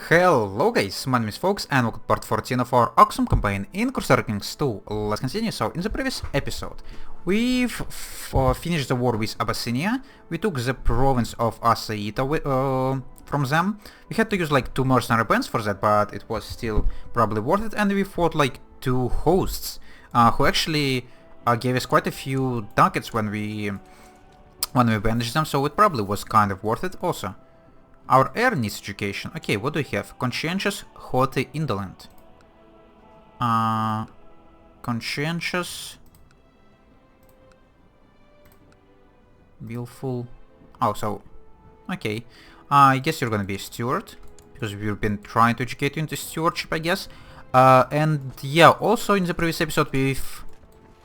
Hello guys, my name is Fox and welcome to part 14 of our Axum campaign in Crusader Kings 2. Let's continue. So in the previous episode we've finished the war with Abyssinia. We took the province of Asaita from them. We had to use like 2 mercenary bands for that, but it was still probably worth it, and we fought like 2 hosts who actually gave us quite a few ducats when we banished them, so it probably was kind of worth it also. Our heir needs education. Okay, what do we have? Conscientious, haughty, indolent. Conscientious, willful. Oh, so okay. I guess you're gonna be a steward because we've been trying to educate you into stewardship, I guess. And yeah, also in the previous episode we've...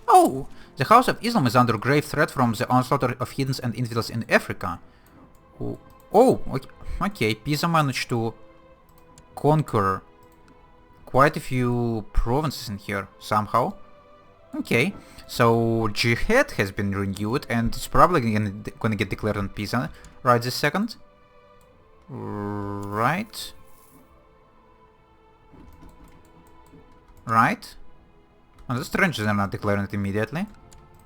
Oh! The House of Islam is under grave threat from the onslaught of heathens and infidels in Africa. Oh, okay, Pisa managed to conquer quite a few provinces in here, somehow. Okay, so Jihad has been renewed, and it's probably gonna get declared on Pisa right this second. Right? Right? And that's strange they're not declaring it immediately,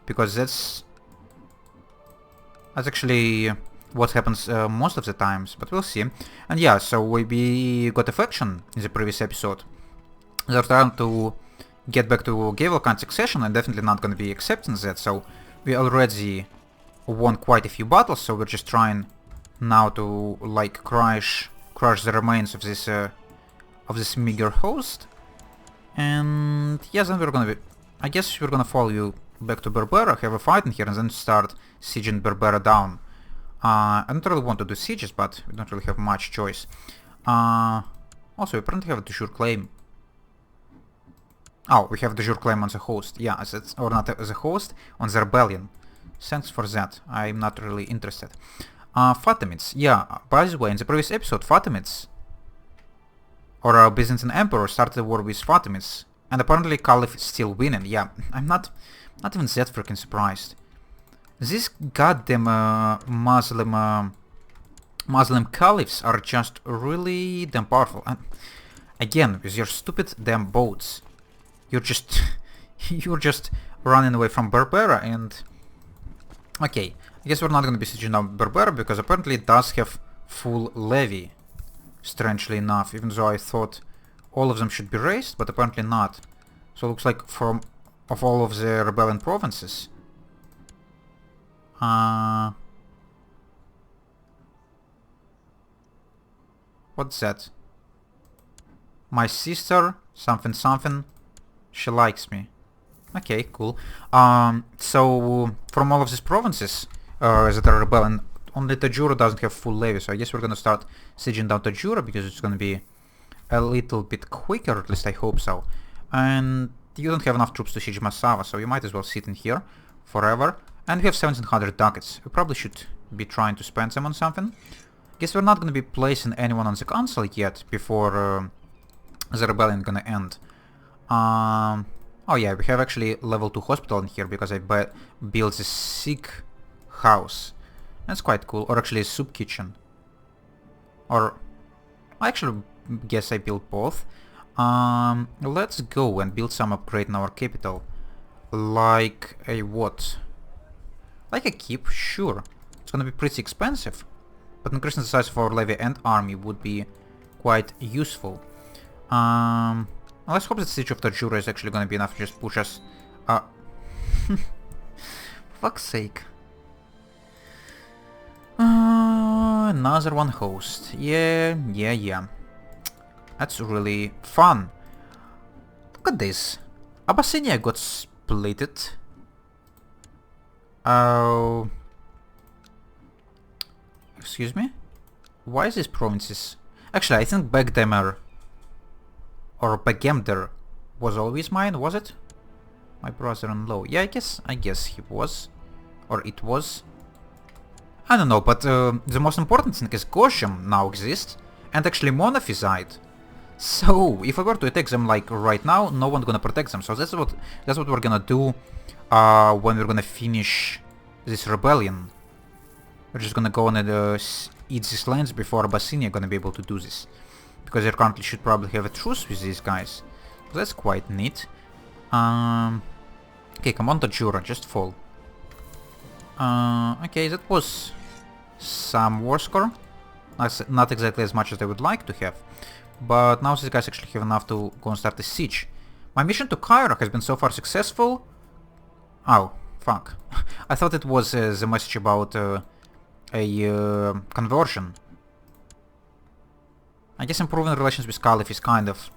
because that's actually what happens most of the times, but we'll see. And yeah, so we got a faction in the previous episode. They're trying to get back to Gavelkind succession and definitely not gonna be accepting that, so we already won quite a few battles, so we're just trying now to like crush the remains of this meager host. And yes, then we're gonna be... I guess we're gonna follow you back to Berbera, have a fight in here, and then start sieging Berbera down. I don't really want to do sieges, but we don't really have much choice. Also, we apparently have a de jure claim. Oh, we have a de jure claim on the host. Yeah, or not as a host, on the rebellion. Thanks for that. I'm not really interested. Fatimids. Yeah, by the way, in the previous episode, Fatimids, or our Byzantine Emperor, started a war with Fatimids. And apparently Caliph is still winning. Yeah, I'm not even that freaking surprised. These goddamn Muslim caliphs are just really damn powerful. And again, with your stupid damn boats, you're just running away from Berbera. And okay, I guess we're not gonna be sieging down Berbera because apparently it does have full levy. Strangely enough, even though I thought all of them should be raised, but apparently not. So it looks like of all of the rebellion provinces. What's that? My sister, something something, she likes me. Okay, cool. So from all of these provinces that are rebellion, only Tajura doesn't have full levy, so I guess we're gonna start sieging down Tajura because it's gonna be a little bit quicker, at least I hope so. And you don't have enough troops to siege Massawa, so you might as well sit in here forever. And we have 1700 ducats. We probably should be trying to spend them on something. Guess we're not gonna be placing anyone on the council yet before the rebellion gonna end. Oh yeah, we have actually level 2 hospital in here because I built a sick house. That's quite cool. Or actually a soup kitchen. Or I actually guess I built both. Let's go and build some upgrade in our capital. Like a what? Like a keep? Sure. It's gonna be pretty expensive, but increasing the size of our levy and army would be quite useful. Let's hope that Siege of Tajura is actually gonna be enough to just push us... fuck's sake. Another one host. Yeah. That's really fun. Look at this. Abyssinia got splitted. Oh... Excuse me? Why is these provinces... Actually, I think Begdemer or Begemder was always mine, was it? My brother-in-law. Yeah, I guess he was. Or it was. I don't know, but the most important thing is Goshen now exists, and actually Monophysite. So, if I were to attack them like right now, no one's gonna protect them. So that's what we're gonna do when we're gonna finish this rebellion. We're just gonna go and eat these lands before Abyssinia gonna be able to do this. because they currently should probably have a truce with these guys. So that's quite neat. Okay, come on, Tajura, just fall. Okay, that was some war score. Not exactly as much as I would like to have. But now these guys actually have enough to go and start a siege. My mission to Cairo has been so far successful. Oh, fuck. I thought it was the message about a conversion. I guess improving relations with Caliph is kind of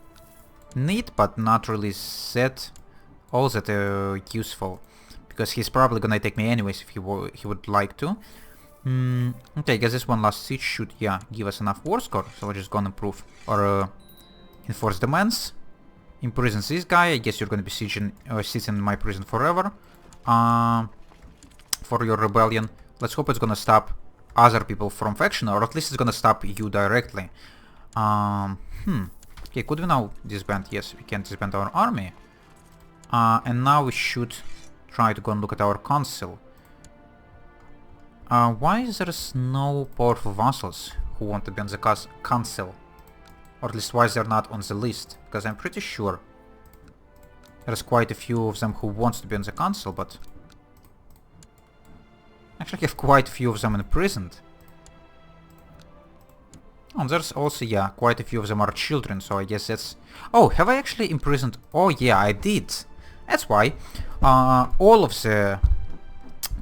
neat, but not really all that useful. Because he's probably gonna take me anyways if he would like to. Okay, I guess this one last siege should, yeah, give us enough war score. So we're just gonna improve or enforce demands. Imprison this guy. I guess you're gonna be sitting in my prison forever. For your rebellion. Let's hope it's gonna stop other people from faction, or at least it's gonna stop you directly. Okay, could we now disband? Yes, we can disband our army. And now we should try to go and look at our council. Why is there no powerful vassals who want to be on the council? Or at least why is there not on the list? Because I'm pretty sure there's quite a few of them who wants to be on the council, but actually have quite a few of them imprisoned. Oh, there's also, yeah, quite a few of them are children, so I guess that's... Oh, have I actually imprisoned? Oh yeah, I did. That's why. All of the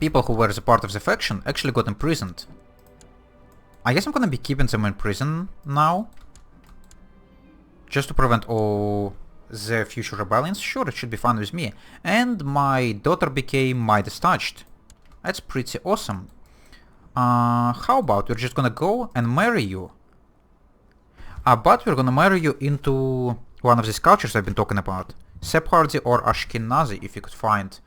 people who were the part of the faction actually got imprisoned. I guess I'm gonna be keeping them in prison now. Just to prevent all the future rebellions. Sure, it should be fine with me. And my daughter became Midas touched. That's pretty awesome. How about we're just gonna go and marry you? But we're gonna marry you into one of these cultures I've been talking about. Sephardi or Ashkenazi, if you could find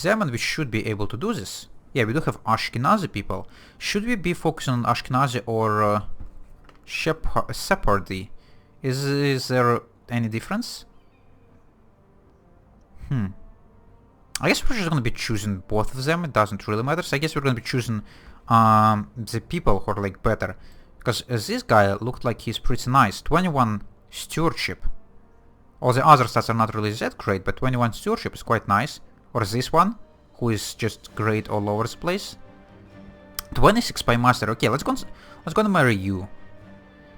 them, and we should be able to do this. Yeah, we do have Ashkenazi people. Should we be focusing on Ashkenazi or Sephardi? Is there any difference? I guess we're just gonna be choosing both of them. It doesn't really matter. So I guess we're gonna be choosing the people who are like better. Because this guy looked like he's pretty nice. 21 stewardship. All the other stats are not really that great, but 21 stewardship is quite nice. Or this one, who is just great all over the place. 26 spy master. Okay, let's go and marry you.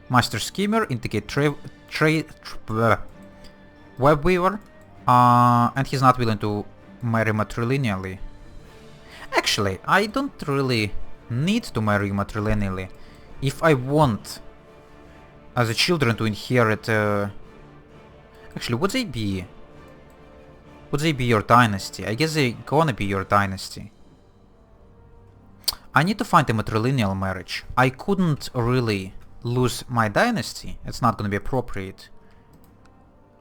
Master schemer, indicate web weaver, and he's not willing to marry matrilineally. Actually, I don't really need to marry matrilineally. If I want the children to inherit... Actually, would they be... Would they be your dynasty? I guess they're gonna be your dynasty. I need to find a matrilineal marriage. I couldn't really lose my dynasty. It's not gonna be appropriate.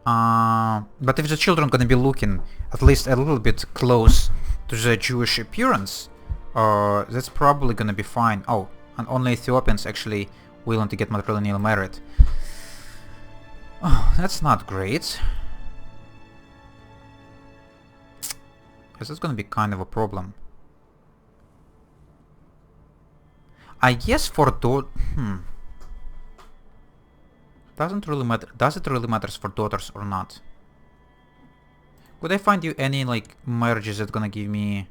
But if the children gonna be looking at least a little bit close to the Jewish appearance, that's probably gonna be fine. Oh, and only Ethiopians actually willing to get matrilineal married. Oh, that's not great. Because that's gonna be kind of a problem. I guess for doesn't really matter. Does it really matters for daughters or not? Could I find you any like marriages that gonna give me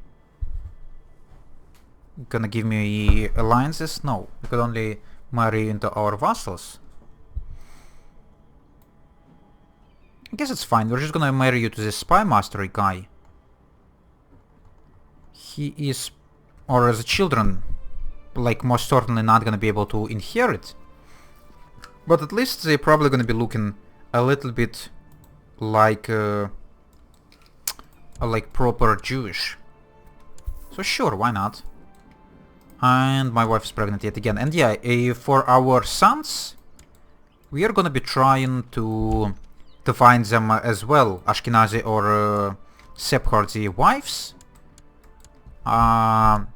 alliances? No, we could only marry into our vassals. I guess it's fine. We're just gonna marry you to this spy mastery guy. He is, or as children, like most certainly not gonna be able to inherit. But at least they're probably gonna be looking a little bit like proper Jewish. So sure, why not? And my wife is pregnant yet again. And yeah, for our sons, we are gonna be trying to find them as well, Ashkenazi or Sephardi wives. The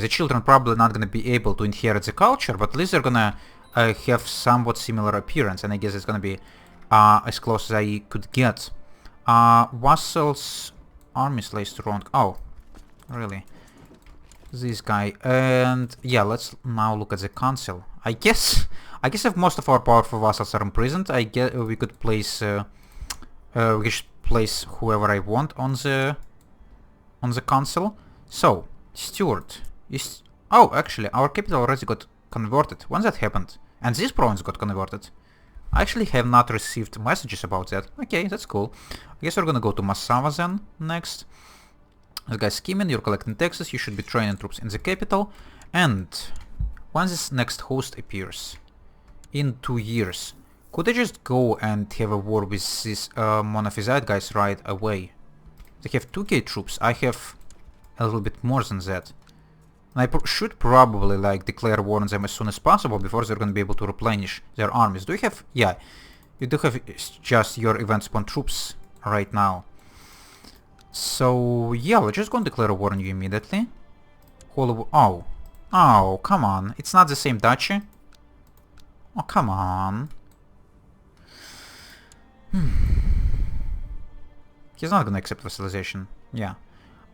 children probably not gonna be able to inherit the culture, but at least they're gonna have somewhat similar appearance, and I guess it's gonna be as close as I could get. Vassals, army slays strong. Oh, really? This guy. And yeah, let's now look at the council. I guess I guess if most of our powerful vassals are imprisoned, I get we could place we should place whoever I want on the council. So, Stewart is... Oh, actually, our capital already got converted. When that happened? And this province got converted. I actually have not received messages about that. Okay, that's cool. I guess we're gonna go to Massawa then, next. This guy's scheming, you're collecting taxes, you should be training troops in the capital. And when this next host appears, in 2 years, could I just go and have a war with these Monophysite guys right away? They have 2k troops, I have a little bit more than that. And I should probably like declare war on them as soon as possible before they're gonna be able to replenish their armies. Do you have... Yeah, you do have just your event spawn troops right now. So yeah, we're just gonna declare a war on you immediately. Oh. Oh, come on. It's not the same duchy. Oh, come on. He's not gonna accept vassalization. Yeah.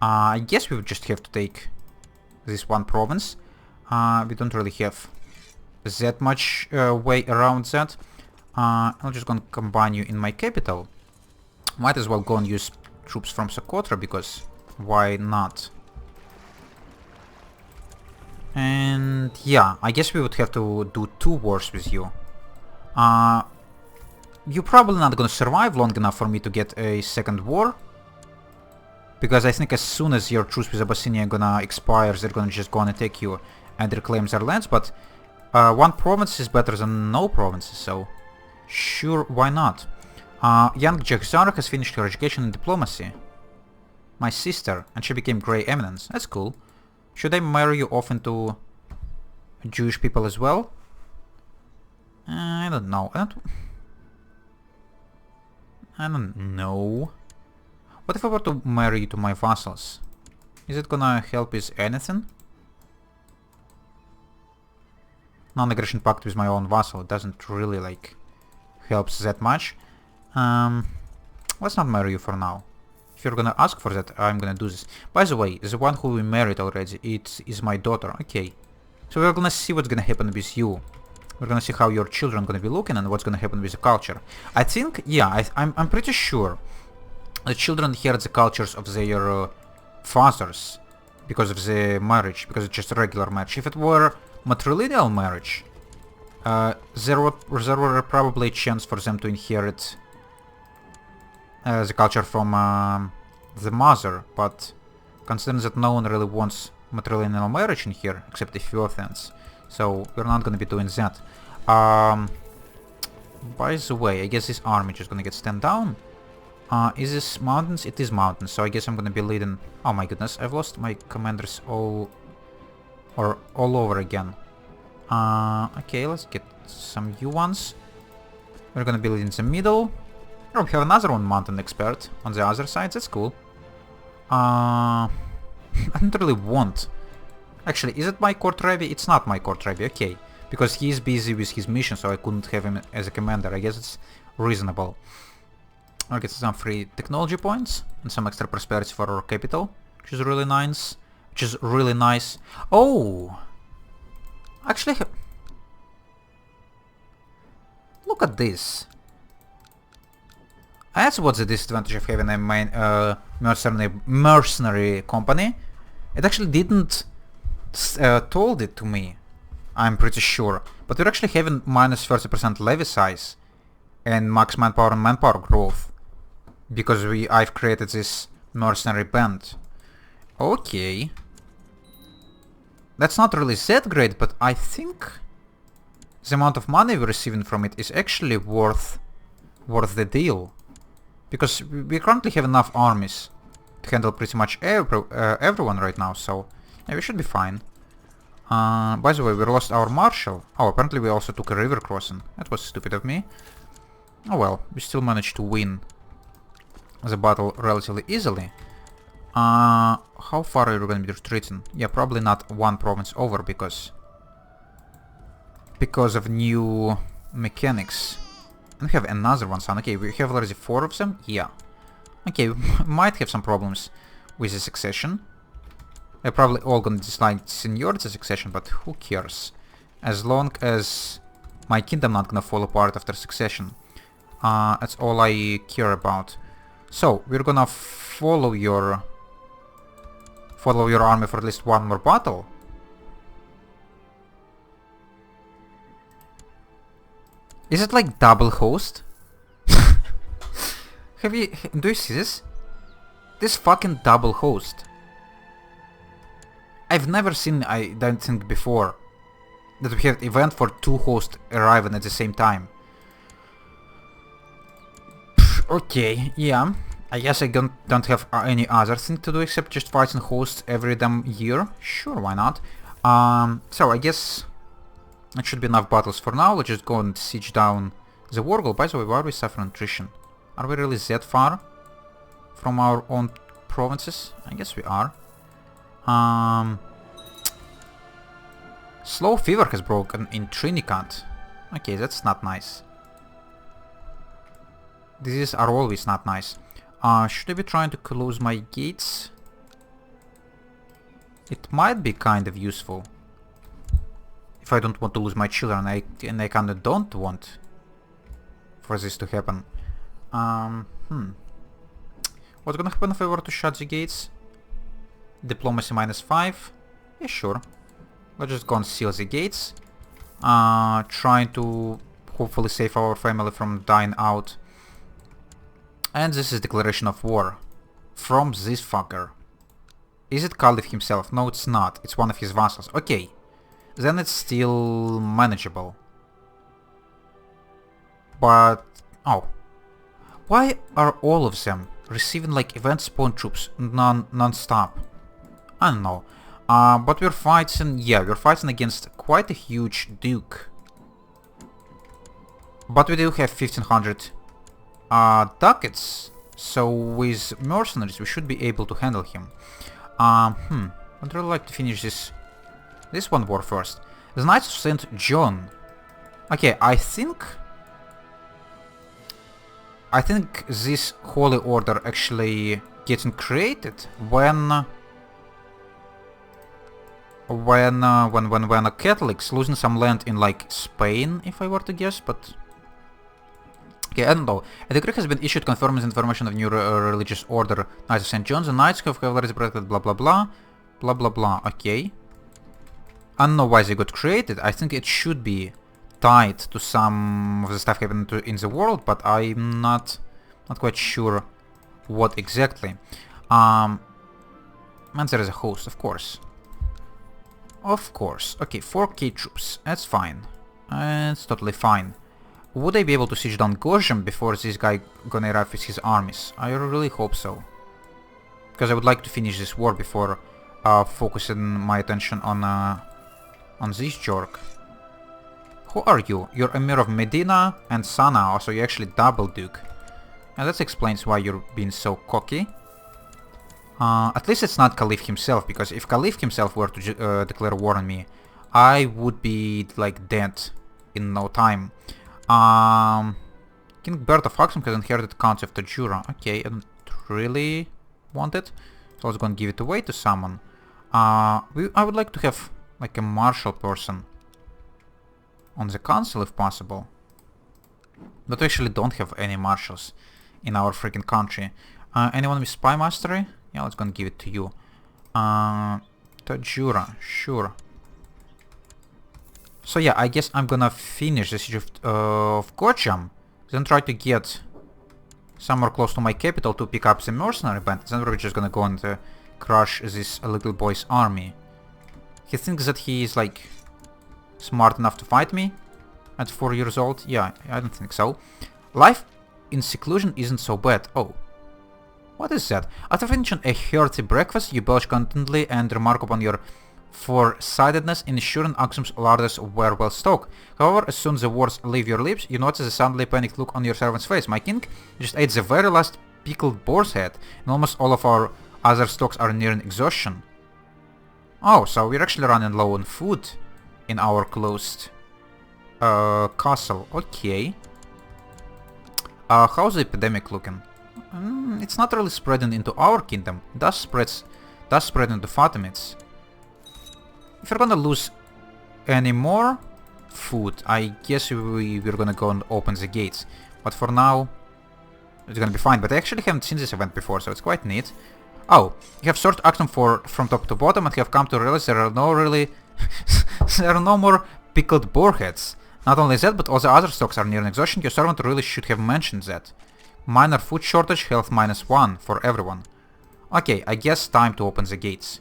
I guess we would just have to take this one province. We don't really have that much way around that. I'm just gonna combine you in my capital. Might as well go and use troops from Socotra, because why not? And yeah, I guess we would have to do 2 wars with you. You're probably not gonna survive long enough for me to get a second war. Because I think as soon as your truce with Abyssinia are gonna expire, they're gonna just go and attack you and reclaim their lands. But 1 province is better than no provinces, so sure, why not? Young Jaxar has finished her education in diplomacy. My sister, and she became Grey Eminence. That's cool. Should I marry you off into Jewish people as well? I don't know. I don't know. What if I were to marry you to my vassals? Is it gonna help with anything? Non-aggression pact with my own vassal. It doesn't really like helps that much. Let's not marry you for now. If you're gonna ask for that, I'm gonna do this. By the way, the one who we married already, it is my daughter. Okay. So we're gonna see what's gonna happen with you. We're gonna see how your children are gonna be looking and what's gonna happen with the culture. I think, yeah, I'm pretty sure the children inherit the cultures of their fathers because of the marriage, because it's just a regular marriage. If it were matrilineal marriage, there were probably a chance for them to inherit the culture from the mother, but considering that no one really wants matrilineal marriage in here, except a few offense, so we're not gonna be doing that. By the way, I guess this army just gonna get stand down. Is this mountains? It is mountains, so I guess I'm gonna be leading... Oh my goodness, I've lost my commanders all over again. Okay, let's get some new ones. We're gonna be leading the middle. Oh, we have another one mountain expert on the other side, that's cool. I don't really want... Actually, is it my court Ravi? It's not my court Ravi, okay. Because he's busy with his mission, so I couldn't have him as a commander. I guess it's reasonable. I'll get some free technology points and some extra prosperity for our capital, which is really nice. Oh! Actually, look at this. That's what's the disadvantage of having a main mercenary company. It actually didn't told it to me, I'm pretty sure. But we're actually having minus 30% levy size and max manpower and manpower growth because I've created this mercenary band. Okay. That's not really that great, but I think the amount of money we're receiving from it is actually worth the deal. Because we currently have enough armies to handle pretty much everyone right now, so yeah, we should be fine. By the way, we lost our marshal. Oh, apparently we also took a river crossing. That was stupid of me. Oh well, we still managed to win the battle relatively easily. How far are you going to be retreating? Yeah, probably not 1 province over because of new mechanics. And we have another one, son. Okay, we have already 4 of them. Yeah. Okay, we might have some problems with the succession. They're probably all gonna dislike seniority succession, but who cares? As long as my kingdom not gonna fall apart after succession. That's all I care about. So, we're gonna follow your army for at least one more battle. Is it like double host? Do you see this? This fucking double host. I've never seen, I don't think before, that we have event for 2 hosts arriving at the same time. Okay, yeah. I guess I don't have any other thing to do except just fighting hosts every damn year. Sure, why not? So I guess it should be enough battles for now. Let's just go and siege down the war goal. By the way, why are we suffering attrition? Are we really that far from our own provinces? I guess we are. Slow fever has broken in Trinicat. Okay, that's not nice. Diseases are always not nice. Should I be trying to close my gates? It might be kind of useful. If I don't want to lose my children, and I kinda don't want for this to happen. What's gonna happen if I were to shut the gates? Diplomacy -5? Yeah, sure. Let's just go and seal the gates. Trying to hopefully save our family from dying out. And this is declaration of war. From this fucker. Is it Caliph himself? No, it's not. It's one of his vassals. Okay. Then it's still manageable. But... oh. Why are all of them receiving like event spawn troops non-stop? I don't know. But we're fighting... yeah, we're fighting against quite a huge duke. But we do have 1500 ducats. So with mercenaries we should be able to handle him. I'd really like to finish this one war first. The Knights of St. John. Okay, I think this holy order actually getting created when a Catholics losing some land in like Spain, if I were to guess, but okay, I don't know. A decree has been issued confirming the information of new religious order, Knights of St. John. The Knights have already protected blah blah blah, blah blah blah. Okay. I don't know why they got created. I think it should be tied to some of the stuff happening in the world, but I'm not quite sure what exactly. And there is a host, of course. Of course. Okay, 4k troops. That's fine. It's totally fine. Would I be able to siege down Gorjam before this guy gonna arrive with his armies? I really hope so. Because I would like to finish this war before focusing my attention on this jerk. Who are you? You're Emir of Medina and Sana, so you're actually double duke. And that explains why you're being so cocky. At least it's not Caliph himself, because if Caliph himself were to declare war on me, I would be like dead in no time. King Bert of Axum has inherited County of Tajura. Okay, I don't really want it, so I was going to give it away to someone. I would like to have like a martial person on the council if possible. But we actually don't have any marshals in our freaking country. Anyone with spy mastery? Yeah, let's go and give it to you. Tajura, sure. So yeah, I guess I'm gonna finish the siege of Gorjam, then try to get somewhere close to my capital to pick up the mercenary band. Then we're just gonna go and crush this little boy's army. He thinks that he is like smart enough to fight me at 4 years old. Yeah, I don't think so. Life in seclusion isn't so bad. Oh. What is that? After finishing a hearty breakfast, you belch contentedly and remark upon your foresightedness in ensuring Axum's larders were well stocked. However, as soon as the words leave your lips, you notice a suddenly panicked look on your servant's face. My king just ate the very last pickled boar's head, and almost all of our other stocks are nearing exhaustion. Oh, so we're actually running low on food in our closed castle. Okay. How's the epidemic looking? It's not really spreading into our kingdom. It does spread into Fatimids. If you're gonna lose any more, food. I guess we're gonna go and open the gates. But for now, it's gonna be fine. But I actually haven't seen this event before, so it's quite neat. Oh, you have sorted Axum from top to bottom and have come to realize there are no really... there are no more pickled boarheads. Not only that, but all the other stocks are near exhaustion. Your servant really should have mentioned that. Minor food shortage, health -1 for everyone. Okay, I guess time to open the gates.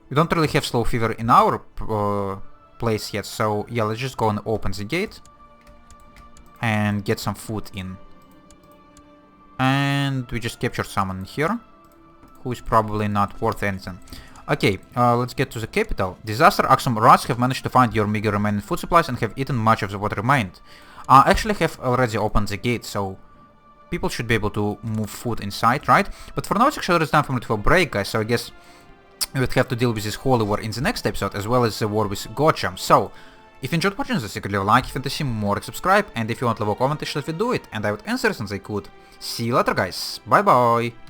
We don't really have slow fever in our place yet, so yeah, let's just go and open the gate. And get some food in. And we just captured someone here, who is probably not worth anything. Okay, let's get to the capital. Disaster. Axum rats have managed to find your meager remaining food supplies and have eaten much of what remained. Actually have already opened the gate, so people should be able to move food inside, right? But for now it's actually time for me to have a break, guys, so I guess we would have to deal with this holy war in the next episode, as well as the war with Gocham. So, if you enjoyed watching this, you could leave a like, if you want to see more, subscribe, and if you want to leave a comment, let me do it, and I would answer as soon as I could. See you later, guys. Bye bye.